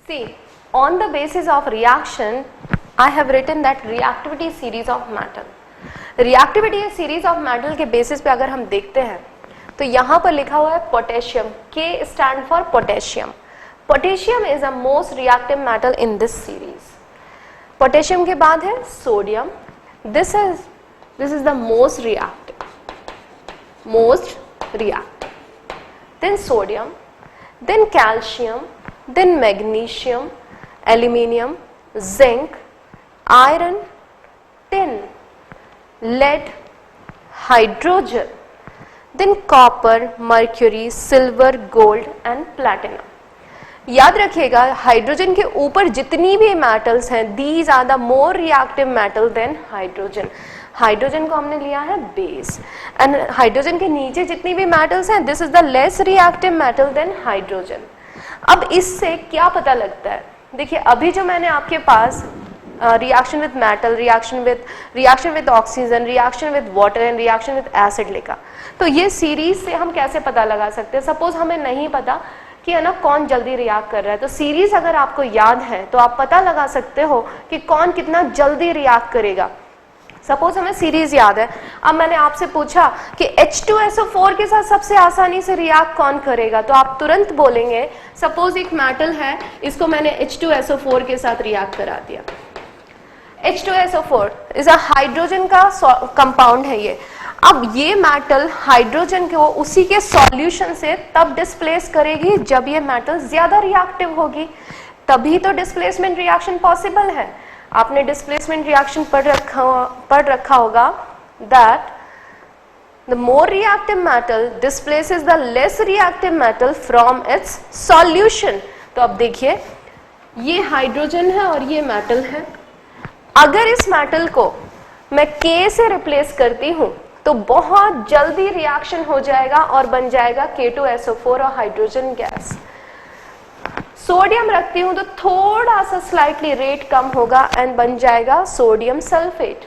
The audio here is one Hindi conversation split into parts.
See, on the basis of reaction, I have written that reactivity series of metal. Reactivity series of metal के basis पे अगर हम देखते हैं तो यहाँ पर लिखा हुआ है potassium. K stand for potassium. Potassium is the most reactive metal in this series. Potassium के बाद है sodium. This is the most reactive. Then sodium, then calcium, then magnesium, aluminium, zinc, iron, tin, lead, hydrogen, then copper, mercury, silver, gold and platinum. याद रखिएगा हाइड्रोजन के ऊपर जितनी भी मेटल्स हैं these are the more reactive metal than hydrogen. Hydrogen को हमने लिया है बेस एंड हाइड्रोजन के नीचे जितनी भी मेटल्स हैं this is the less reactive metal than hydrogen. अब इससे क्या पता लगता है, देखिए अभी जो मैंने आपके पास reaction with metal, reaction with oxygen, reaction with water and reaction with acid लिखा, तो ये सीरीज से हम कैसे पता लगा सकते हैं. सपोज हमें नहीं पता कि है ना कौन जल्दी रिएक्ट कर रहा है, तो सीरीज अगर आपको याद है तो आप पता लगा सकते हो कि कौन कितना जल्दी रिएक्ट करेगा. सपोज हमें सीरीज याद है, अब मैंने आपसे पूछा कि H2SO4 के साथ सबसे आसानी से रिएक्ट कौन करेगा, तो आप तुरंत बोलेंगे सपोज एक मेटल है, इसको मैंने H2SO4 के साथ रिएक्ट करा दिया. H2SO4 इज अ हाइड्रोजन का कंपाउंड है ये. अब ये मेटल हाइड्रोजन को उसी के सॉल्यूशन से तब डिस्प्लेस करेगी जब ये मेटल ज्यादा रिएक्टिव होगी, तभी तो डिस्प्लेसमेंट रिएक्शन पॉसिबल है. आपने डिस्प्लेसमेंट रिएक्शन पढ़ रखा होगा that the more reactive metal displaces the less reactive metal from its solution. तो अब देखिए ये हाइड्रोजन है और ये मेटल है. अगर इस मेटल को मैं K से रिप्लेस करती हूं तो बहुत जल्दी रिएक्शन हो जाएगा और बन जाएगा K2SO4 और हाइड्रोजन गैस. सोडियम रखती हूं तो थोड़ा सा स्लाइटली रेट कम होगा एंड बन जाएगा सोडियम सल्फेट.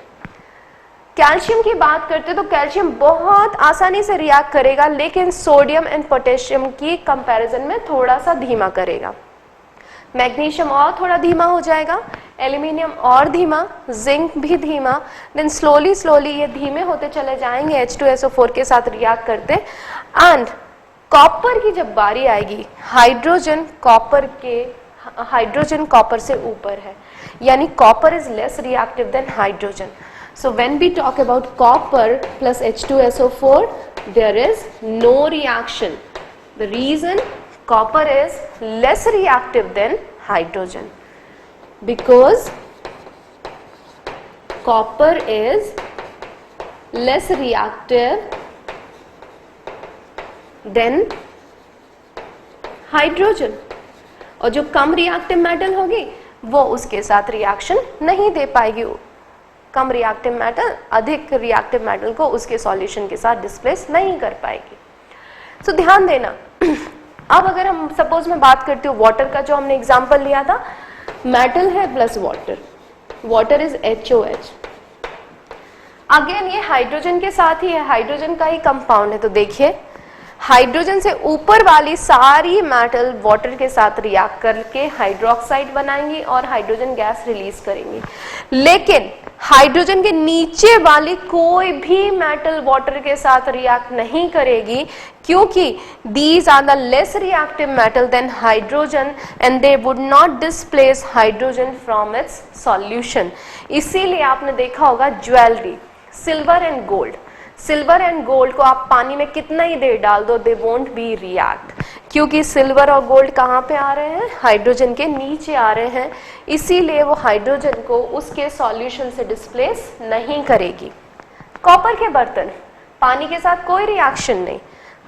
कैल्शियम की बात करते तो कैल्शियम बहुत आसानी से रिएक्ट करेगा लेकिन सोडियम एंड पोटेशियम की कंपैरिजन में थोड़ा सा धीमा करेगा. मैग्नीशियम और थोड़ा धीमा हो जाएगा, एल्यूमिनियम और धीमा, जिंक भी धीमा. देन स्लोली ये धीमे होते चले जाएंगे H2SO4 के साथ रिएक्ट करते. एंड कॉपर की जब बारी आएगी, हाइड्रोजन कॉपर से ऊपर है, यानी copper is less reactive than hydrogen. So when we talk about copper plus H2SO4 there is no reaction. The reason copper is less reactive than hydrogen because copper is less reactive than hydrogen. और जो कम रिएक्टिव मेटल होगी वो उसके साथ रिएक्शन नहीं दे पाएगी. कम रिएक्टिव मेटल अधिक रिएक्टिव मेटल को उसके सॉल्यूशन के साथ डिस्प्लेस नहीं कर पाएगी. तो ध्यान देना. अब अगर हम सपोज मैं बात करती हूँ वाटर का, जो हमने एग्जांपल लिया था, मेटल है plus water is HOH. Again ये हाइड्रोजन के साथ ही है, हाइड्रोजन का ही कंपाउंड है. तो देखिए हाइड्रोजन से ऊपर वाली सारी मेटल वाटर के साथ रिएक्ट करके हाइड्रोक्साइड बनाएंगी और हाइड्रोजन गैस रिलीज करेंगी. लेकिन हाइड्रोजन के नीचे वाली कोई भी मेटल वाटर के साथ रिएक्ट नहीं करेगी क्योंकि these are the less reactive metal than hydrogen and they would not displace hydrogen from its solution. इसीलिए आपने देखा होगा ज्वेलरी, सिल्वर एंड गोल्ड को आप पानी में कितना ही देर डाल दो दे वोंट बी रिएक्ट, क्योंकि सिल्वर और गोल्ड कहाँ पे आ रहे हैं, हाइड्रोजन के नीचे आ रहे हैं. इसीलिए वो हाइड्रोजन को उसके सॉल्यूशन से डिस्प्लेस नहीं करेगी. कॉपर के बर्तन, पानी के साथ कोई रिएक्शन नहीं.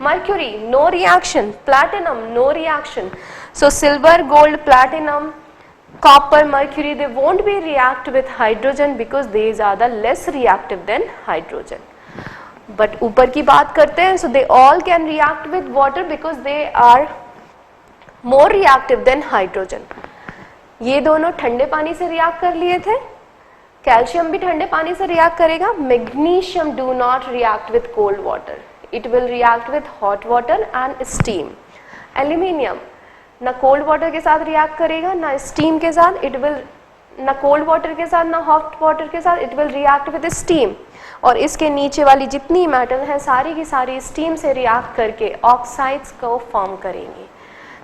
Mercury no reaction, platinum no reaction. So silver, gold, platinum, copper, mercury they won't be react with hydrogen because these are the less reactive than hydrogen. But ऊपर की बात करते हैं, so they all can react with water because they are more reactive than hydrogen. ये दोनों ठंडे पानी से रिएक्ट कर लिए थे. कैल्शियम भी ठंडे पानी से रिएक्ट करेगा. Magnesium do not react with cold water, it will react with hot water and steam. Aluminium ना कोल्ड वाटर के साथ रिएक्ट करेगा, ना स्टीम के साथ, इट विल ना कोल्ड वाटर के साथ ना हॉट वाटर के साथ, it will react with steam. और इसके नीचे वाली जितनी मेटल है सारी की सारी स्टीम से रिएक्ट करके ऑक्साइड्स को फॉर्म करेंगी।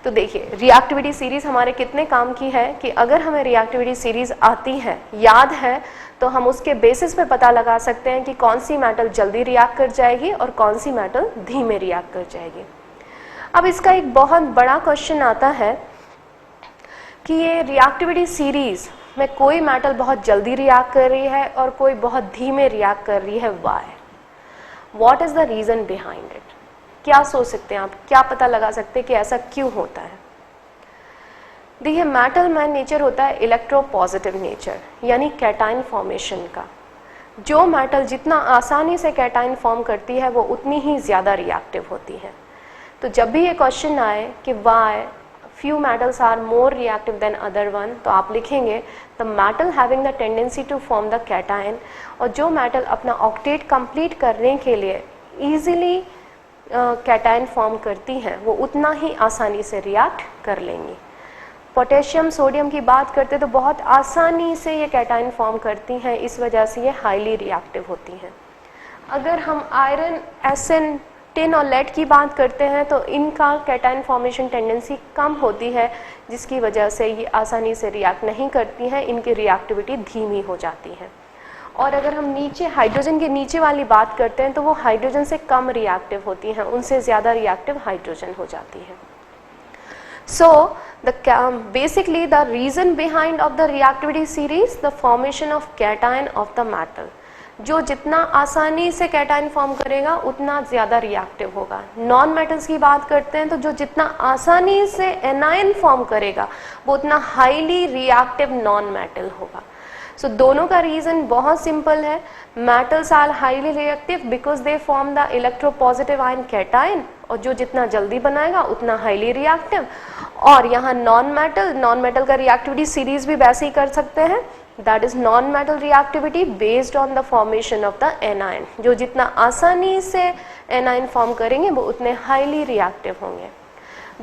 तो देखिए रिएक्टिविटी सीरीज हमारे कितने काम की है कि अगर हमें रिएक्टिविटी सीरीज आती है, याद है, तो हम उसके बेसिस पे पता लगा सकते हैं कि कौन सी मेटल जल्दी रिएक्ट कर जाएगी और कौन सी मेटल धीमे रिएक्ट कर जाएगी। अब इसका एक बहुत बड़ा क्वेश्चन आता है कि ये रिएक्टिविटी सीरीज में कोई मेटल बहुत जल्दी रिएक्ट कर रही है और कोई बहुत धीमे रिएक्ट कर रही है, why? What is the reason behind it? क्या सोच सकते हैं आप, क्या पता लगा सकते हैं कि ऐसा क्यों होता है? देखिए मेटल में नेचर होता है इलेक्ट्रोपॉजिटिव नेचर, यानी कैटाइन फॉर्मेशन का। जो मेटल जितना आसानी से कैटाइन फॉर्म करती है वो उतनी ही ज़्यादा रिएक्टिव होती है। तो जब भी ये क्वेश्चन आए कि Y few metals are more reactive than other one, तो आप लिखेंगे the metal having the tendency to form the cation, और जो मेटल अपना ऑक्टेट कंप्लीट करने के लिए easily कैटाइन फॉर्म करती हैं वो उतना ही आसानी से रिएक्ट कर लेंगी। पोटेशियम सोडियम की बात करते तो बहुत आसानी से ये कैटाइन फॉर्म करती हैं, इस वजह से ये हाईली रिएक्टिव होती हैं। अगर हम आयरन, एसएन, टिन और लेड की बात करते हैं तो इनका कैटाइन फॉर्मेशन टेंडेंसी कम होती है, जिसकी वजह से ये आसानी से रिएक्ट नहीं करती हैं, इनकी रिएक्टिविटी धीमी हो जाती है। और अगर हम नीचे हाइड्रोजन के नीचे वाली बात करते हैं तो वो हाइड्रोजन से कम रिएक्टिव होती हैं, उनसे ज़्यादा रिएक्टिव हाइड्रोजन हो जाती है। सो basically the reason behind of the reactivity series, the formation of cation of the metal. जो जितना आसानी से कैटाइन फॉर्म करेगा उतना ज़्यादा रिएक्टिव होगा। नॉन मेटल्स की बात करते हैं तो जो जितना आसानी से एनायन फॉर्म करेगा वो उतना हाईली रिएक्टिव नॉन मेटल होगा। सो दोनों का रीज़न बहुत सिंपल है, metals are highly reactive because they form the electropositive ion cation, और जो जितना जल्दी बनाएगा उतना हाईली रिएक्टिव। और यहाँ नॉन मेटल का रिएक्टिविटी सीरीज भी वैसे ही कर सकते हैं, that is non-metal reactivity based on the formation of the anion। जो जितना आसानी से anion फॉर्म करेंगे वो उतने हाईली रिएक्टिव होंगे।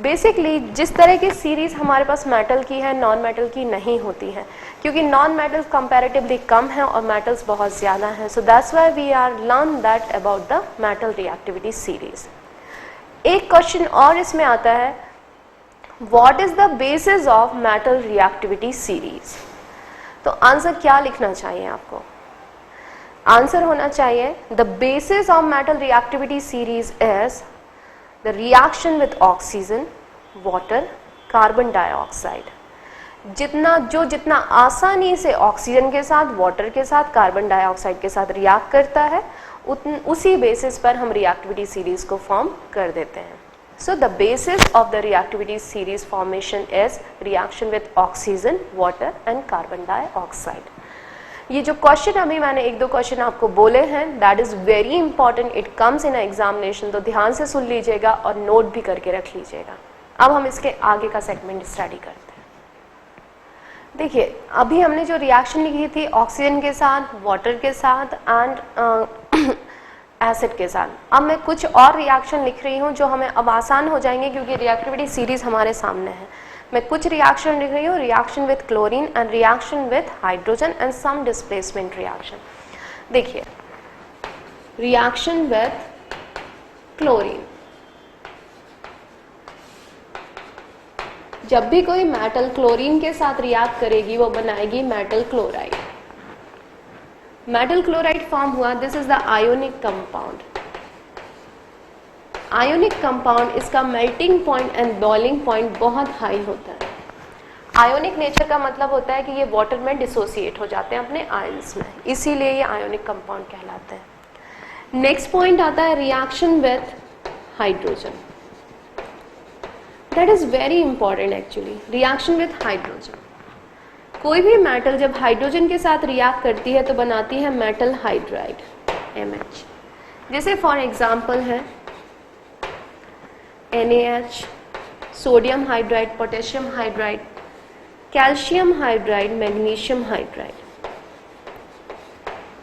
बेसिकली जिस तरह की सीरीज हमारे पास मेटल की है नॉन मेटल की नहीं होती है, क्योंकि नॉन मेटल्स कंपैरेटिवली कम है और मेटल्स बहुत ज़्यादा हैं। So that's why we are learn that about the metal reactivity series. एक क्वेश्चन और इसमें आता है, what is the basis of metal reactivity series? तो आंसर क्या लिखना चाहिए आपको? आंसर होना चाहिए the basis of metal reactivity series is the reaction with oxygen, water, carbon dioxide. जितना आसानी से ऑक्सीजन के साथ, वाटर के साथ, कार्बन डाइऑक्साइड के साथ रिएक्ट करता है उसी बेसिस पर हम रिएक्टिविटी सीरीज को फॉर्म कर देते हैं। So the basis of the reactivity series formation is reaction with oxygen, water and carbon dioxide। ये जो क्वेश्चन अभी मैंने एक दो क्वेश्चन आपको बोले हैं, that is very important, it comes in an examination, तो ध्यान से सुन लीजिएगा और नोट भी करके रख लीजिएगा। अब हम इसके आगे का सेगमेंट स्टडी करते हैं। देखिए अभी हमने जो रिएक्शन लिखी थी ऑक्सीजन के साथ, वाटर के साथ एंड एसिड के साथ, अब मैं कुछ और रिएक्शन लिख रही हूँ जो हमें अब आसान हो जाएंगे क्योंकि रिएक्टिविटी सीरीज हमारे सामने है। मैं कुछ रिएक्शन लिख रही हूँ, reaction with chlorine and reaction with hydrogen and some displacement reaction. देखिए रिएक्शन विथ क्लोरीन, जब भी कोई मेटल क्लोरीन के साथ रिएक्ट करेगी वो बनाएगी metal chloride. Metal chloride form हुआ, this is the ionic compound. Ionic compound, इसका melting point and boiling point बहुत हाई होता है। आयोनिक नेचर का मतलब होता है कि ये वाटर में डिसोसिएट हो जाते हैं अपने आयंस में, इसीलिए ये आयोनिक कंपाउंड कहलाते हैं। नेक्स्ट पॉइंट आता है reaction with hydrogen, that is very important actually. Reaction with hydrogen, कोई भी मेटल जब हाइड्रोजन के साथ रिएक्ट करती है तो बनाती है मेटल हाइड्राइड MH। जैसे फॉर एग्जांपल है NaH, sodium hydride, potassium hydride, calcium hydride, magnesium hydride.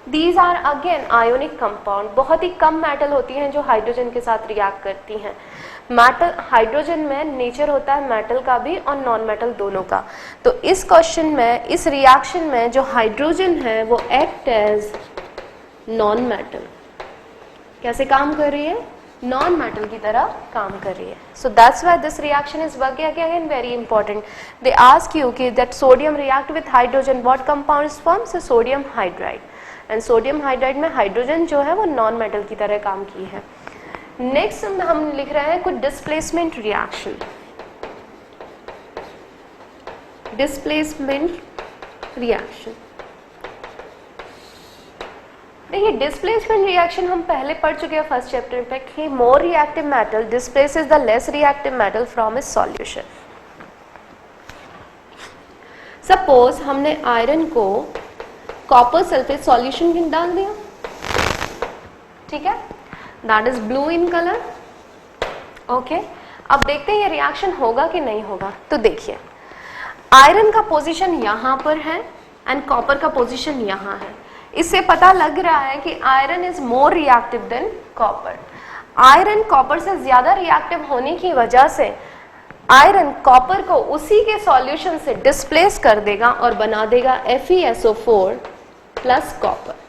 These are again ionic compound, बहुत ही कम मेटल होती हैं जो हाइड्रोजन के साथ रिएक्ट करती हैं। मेटल हाइड्रोजन में नेचर होता है मेटल का भी और नॉन मेटल दोनों का। तो इस क्वेश्चन में, इस रिएक्शन में जो हाइड्रोजन है वो एक्ट एज नॉन मेटल, कैसे काम कर रही है, नॉन मेटल की तरह काम कर रही है। So that's why this reaction is again very important. They ask you कि that sodium react with hydrogen, what compound is form, say sodium hydride, and sodium hydride में हाइड्रोजन जो है वो नॉन मेटल की तरह काम की है। नेक्स्ट हम लिख रहे हैं कुछ डिस्प्लेसमेंट रिएक्शन। डिस्प्लेसमेंट रिएक्शन, देखिए डिस्प्लेसमेंट रिएक्शन हम पहले पढ़ चुके हैं फर्स्ट चैप्टर पे कि मोर reactive metal displaces the less reactive metal from its solution. Suppose हमने आयरन को कॉपर सल्फेट सॉल्यूशन में डाल दिया, ठीक है, that is blue in colour, okay. अब देखते हैं ये रिएक्शन होगा कि नहीं होगा। तो देखिए आयरन का पोजीशन यहाँ पर है एंड कॉपर का पोजीशन यहाँ है। इससे पता लग रहा है कि iron is more reactive than copper. Iron copper से ज्यादा रिएक्टिव होने की वजह से आयरन कॉपर को उसी के सॉल्यूशन से डिस्प्लेस कर देगा और बना देगा FeSO4 प्लस कॉपर।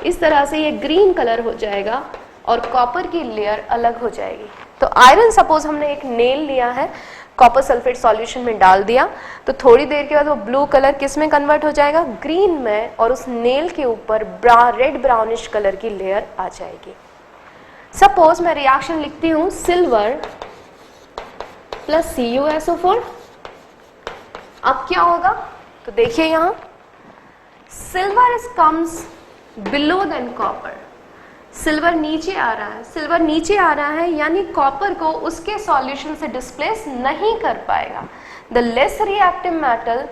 इस तरह से ये ग्रीन कलर हो जाएगा और कॉपर की लेयर अलग हो जाएगी। तो आयरन सपोज हमने एक नेल लिया है, कॉपर सल्फेट सॉल्यूशन में डाल दिया, तो थोड़ी देर के बाद वो ब्लू कलर किस में कन्वर्ट हो जाएगा, ग्रीन में, और उस नेल के ऊपर रेड ब्राउनिश कलर की लेयर आ जाएगी। सपोज मैं रिएक्शन लिखती हूँ सिल्वर प्लस CuSO4। अब क्या होगा, तो देखिए यहाँ silver is comes below than copper, silver नीचे आ रहा है, सिल्वर नीचे आ रहा है यानी कॉपर को उसके सॉल्यूशन से डिस्प्लेस नहीं कर पाएगा। The less reactive metal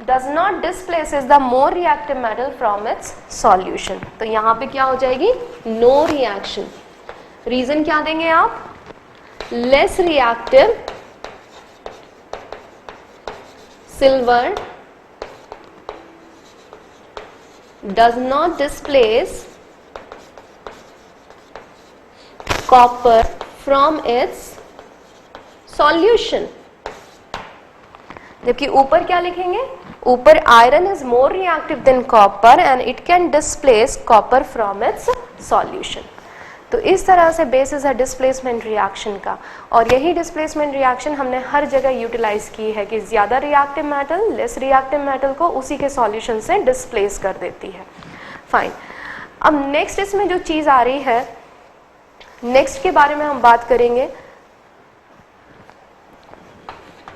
does not displaces the more reactive metal from its solution. तो यहाँ पे क्या हो जाएगी, नो रिएक्शन। रीजन क्या देंगे आप, less reactive silver does not displace copper from its solution। जबकि ऊपर क्या लिखेंगे, ऊपर iron is more reactive than copper and it can displace copper from its solution. तो इस तरह से बेसिस है डिस्प्लेसमेंट रिएक्शन का, और यही डिस्प्लेसमेंट रिएक्शन हमने हर जगह यूटिलाइज की है कि ज्यादा reactive metal less reactive metal को उसी के सॉल्यूशन से डिस्प्लेस कर देती है। फाइन, अब नेक्स्ट इसमें जो चीज आ रही है, नेक्स्ट के बारे में हम बात करेंगे,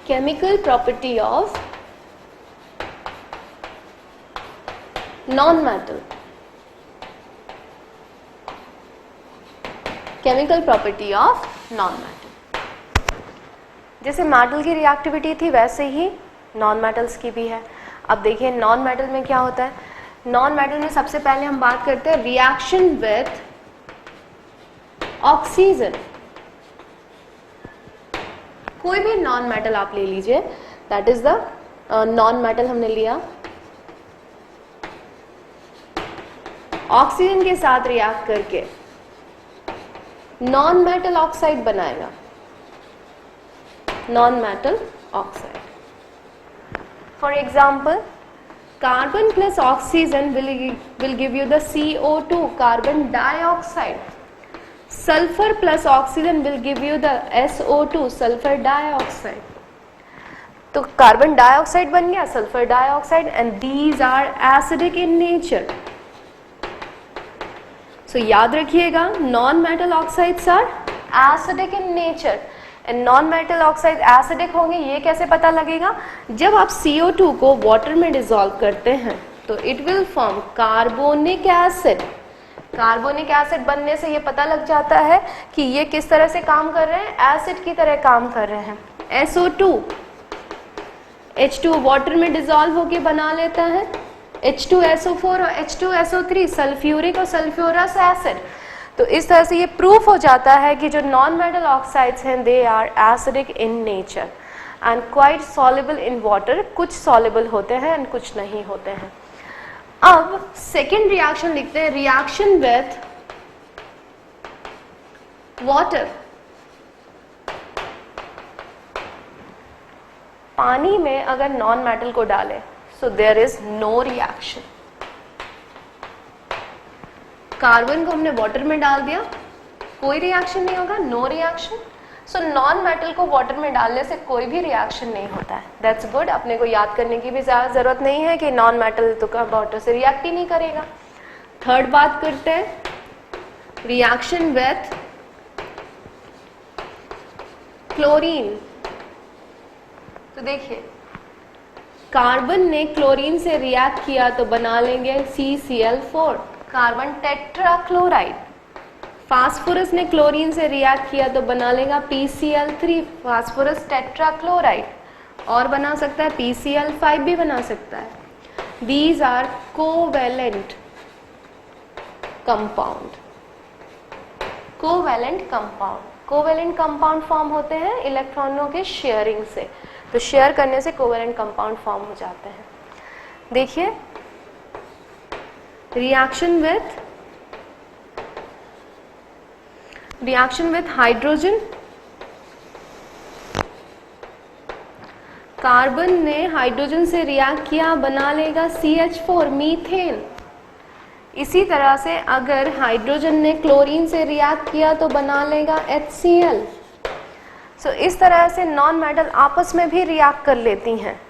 chemical property of non metal. Chemical property of non metal, जैसे मेटल की रिएक्टिविटी थी वैसे ही नॉन मेटल्स की भी है। अब देखिए नॉन मेटल में क्या होता है, नॉन मेटल में सबसे पहले हम बात करते हैं रिएक्शन विथ ऑक्सीजन। कोई भी नॉन मेटल आप ले लीजिए, that is the non metal हमने लिया, ऑक्सीजन के साथ रिएक्ट करके नॉन मेटल ऑक्साइड बनाएगा, non metal oxide. For example carbon plus oxygen will give you the CO2, carbon dioxide. Sulfur plus oxygen will give you the SO2, sulfur dioxide. तो कार्बन डाइऑक्साइड बन गया, sulphur dioxide, and these are acidic in nature. So याद रखिएगा non metal oxides are acidic in nature and non metal oxide acidic होंगे। ये कैसे पता लगेगा, जब आप CO2 को वाटर में डिसॉल्व करते हैं तो it will form carbonic acid. Carbonic acid बनने से ये पता लग जाता है कि ये किस तरह से काम कर रहे हैं, एसिड की तरह काम कर रहे हैं। SO2 H2 वाटर में डिसॉल्व होके बना लेता है, H2SO4 और H2SO3 सल्फ्यूरिक और सल्फ्यूरस एसिड। तो इस तरह से ये प्रूफ हो जाता है कि जो नॉन मेटल ऑक्साइड्स हैं they are acidic in nature and quite soluble in water. कुछ सॉल्युबल होते हैं एंड कुछ नहीं होते हैं। अब सेकेंड रिएक्शन लिखते हैं, रिएक्शन विथ वाटर। पानी में अगर नॉन मेटल को डालें so there is no reaction. Carbon को हमने वाटर में डाल दिया, कोई रिएक्शन नहीं होगा, no reaction. So non metal को वाटर में डालने से कोई भी रिएक्शन नहीं होता है। That's good. अपने को याद करने की भी ज्यादा जरूरत नहीं है कि नॉन मेटल तो वाटर से रिएक्ट ही नहीं करेगा। थर्ड बात करते हैं, रिएक्शन विथ क्लोरीन। तो देखिए, कार्बन ने क्लोरीन से रिएक्ट किया तो बना लेंगे CCl4, कार्बन टेट्राक्लोराइड। फास्फोरस ने क्लोरीन से रिएक्ट किया तो बना लेगा PCl3, फास्फोरस टेट्राक्लोराइड, और बना सकता है PCl5 भी बना सकता है। These are covalent compound. Covalent compound, covalent compound form होते हैं इलेक्ट्रॉनों के शेयरिंग से, तो शेयर करने से कोवेलेंट कंपाउंड फॉर्म हो जाते हैं। देखिए, रिएक्शन विथ हाइड्रोजन। कार्बन ने हाइड्रोजन से रिएक्ट किया, बना लेगा CH4, मीथेन। इसी तरह से अगर हाइड्रोजन ने क्लोरीन से रिएक्ट किया तो बना लेगा HCl। सो इस तरह से नॉन मेटल आपस में भी रिएक्ट कर लेती हैं।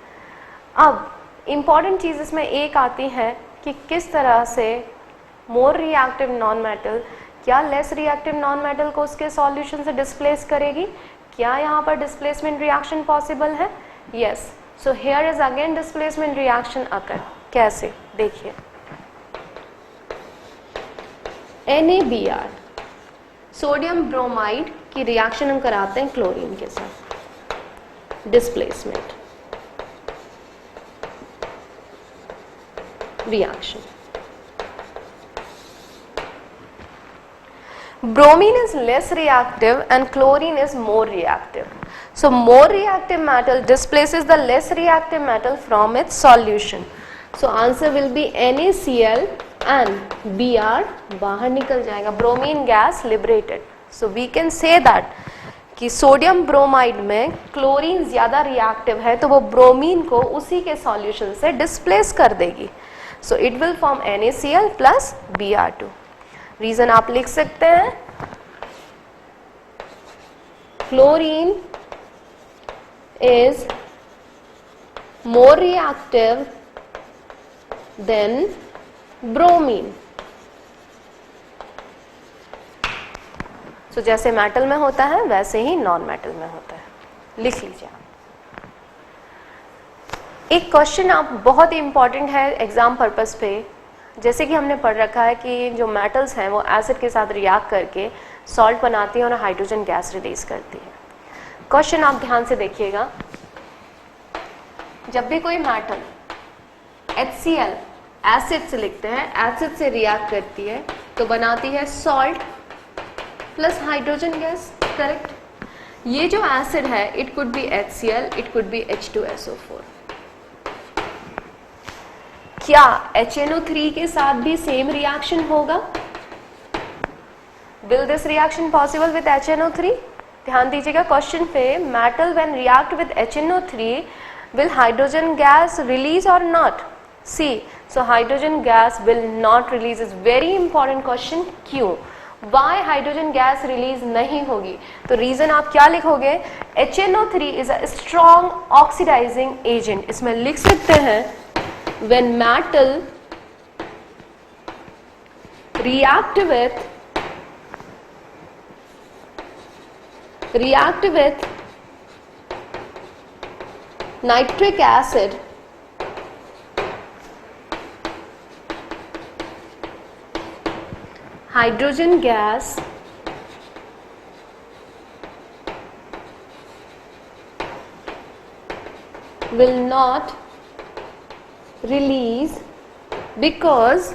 अब इम्पॉर्टेंट चीज़ इसमें एक आती है कि किस तरह से मोर रिएक्टिव नॉन मेटल क्या लेस रिएक्टिव नॉन मेटल को उसके सॉल्यूशन से डिस्प्लेस करेगी। क्या यहाँ पर डिस्प्लेसमेंट रिएक्शन पॉसिबल है? Yes. So here is again displacement reaction occur. कैसे? देखिए, NaBr, सोडियम ब्रोमाइड की रिएक्शन हम कराते हैं क्लोरीन के साथ, displacement reaction. Bromine is less reactive and chlorine is more reactive. So more reactive metal displaces the less reactive metal from its solution. So answer will be NaCl and Br बाहर निकल जाएगा, bromine gas liberated. So we can say that कि सोडियम ब्रोमाइड में क्लोरीन ज़्यादा रिएक्टिव है तो वो ब्रोमीन को उसी के सॉल्यूशन से डिस्प्लेस कर देगी। So it will form NaCl plus Br2। Reason आप लिख सकते हैं, chlorine is more reactive than bromine. So जैसे मेटल में होता है वैसे ही नॉन मेटल में होता है, लिख लीजिए। एक क्वेश्चन आप बहुत ही इंपॉर्टेंट है एग्जाम पर्पस पे, जैसे कि हमने पढ़ रखा है कि जो मेटल्स हैं वो एसिड के साथ रिएक्ट करके सॉल्ट बनाती है और हाइड्रोजन गैस रिलीज करती है। क्वेश्चन आप ध्यान से देखिएगा, जब भी कोई मेटल HCl एसिड से लिखते हैं, एसिड से रिएक्ट करती है तो बनाती है salt plus hydrogen gas, correct. ये जो एसिड है it could be HCl, it could be H2SO4। क्या HNO3 के साथ भी सेम रिएक्शन होगा? Will this reaction possible with HNO3? ध्यान दीजिएगा क्वेश्चन पे, metal when react with HNO3 will hydrogen gas release or not? See, so hydrogen gas will not release is very important question। क्यों? Why hydrogen gas release नहीं होगी? तो रीजन आप क्या लिखोगे? HNO3 is a strong oxidizing agent। इसमें लिख सकते हैं when metal react with nitric acid, hydrogen gas will not release because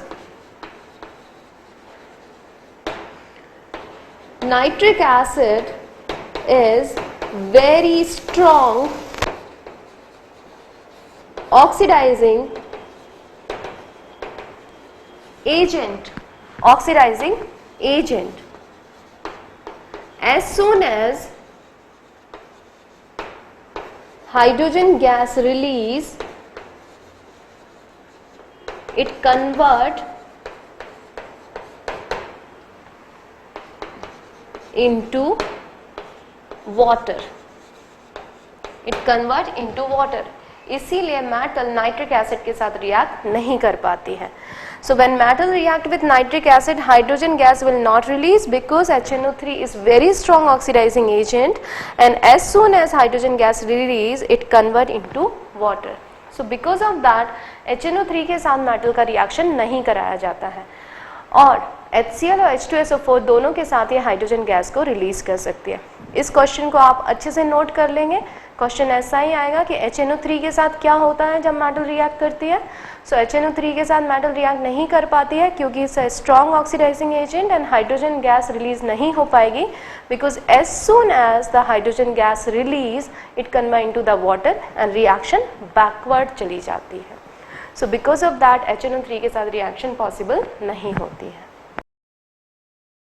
nitric acid is very strong oxidizing agent, oxidizing agent. As soon as hydrogen gas release, it convert into water. It convert into water. इसीलिए मेटल नाइट्रिक एसिड के साथ रिएक्ट नहीं कर पाती है. So when metal react with nitric acid, hydrogen gas will not release because HNO3 is very strong oxidizing agent, and as soon as hydrogen gas release, it convert into water. So because of that, HNO3 के साथ मेटल का रिएक्शन नहीं कराया जाता है, और HCl और H2SO4 दोनों के साथ ये हाइड्रोजन गैस को रिलीज कर सकती है. इस क्वेश्चन को आप अच्छे से नोट कर लेंगे. क्वेश्चन ऐसा ही आएगा कि HNO3 के साथ क्या होता है जब मेटल रिएक्ट करती है. सो HNO3 के साथ मेटल रिएक्ट नहीं कर पाती है क्योंकि it's a strong oxidizing agent, and hydrogen gas release नहीं हो पाएगी because as soon as the hydrogen gas release it convert into the water and reaction backward चली जाती है. So because of that HNO3 के साथ रिएक्शन पॉसिबल नहीं होती है.